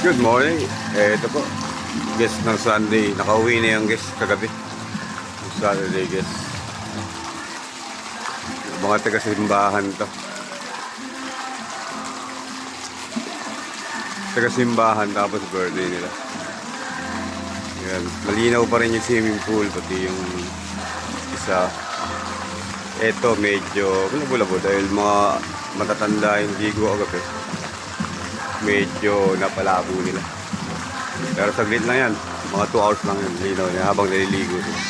Good morning. Ito po. Guest ng Sunday. Nakauwi na yung guest kagabi. Saturday guest. Mga taga-simbahan to. Taga-simbahan tapos birthday nila. Yan. Malinaw pa rin yung swimming pool. Pati yung isa. Ito medyo bulabo dahil mga matatanda yung ligo kagabi. Medyo napalabo nila. Pero saglit lang yan. Mga 2 hours lang yun. Linaw niya habang naliligo sila.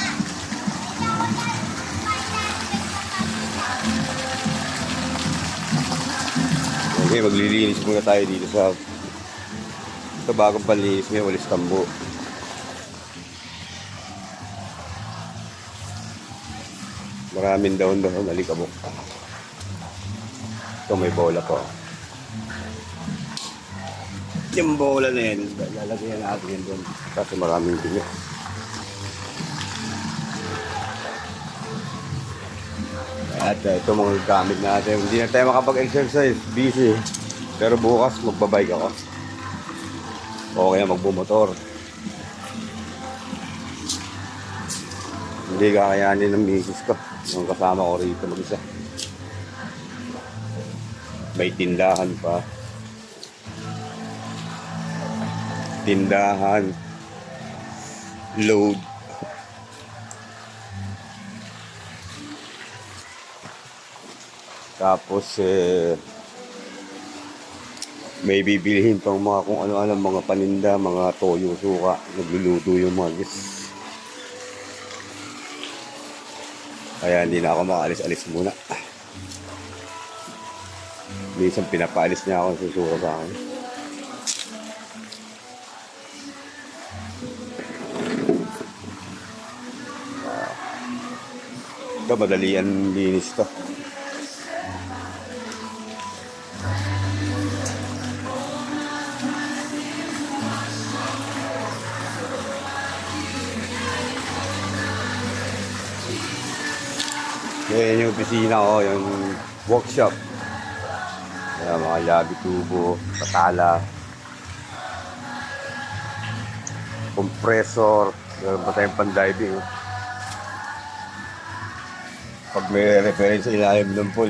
Okay, maglilinis muna tayo dito sa bagong panlinis. May walis tambo. Maraming daon-daon alikabok. Ito may bola po. Yung bola na yan, lalagyan natin yan doon kasi maraming dumi. At ito mga gamit natin. Hindi na tayo makapag-exercise, busy. Pero bukas magbabike ako. O kaya magbumotor. Hindi kakayanin ng misis ko. Yung kasama ko rito mag-isa. May tindahan pa. Tindahan, load. Tapos may bibilihin pang mga kung ano-ano mga paninda, mga toyo, suka. Nagluluto yung mga guys. Kaya hindi na ako makaalis-alis muna. Minsan pinapaalis niya ako sa suka sa akin. Ito, madali ang linis to. Yan yung opisina ko, yung workshop. Yan, mga labi tubo, patala, compressor, meron pa tayong pan-diving. Pag may reference sa ilalim ng pool,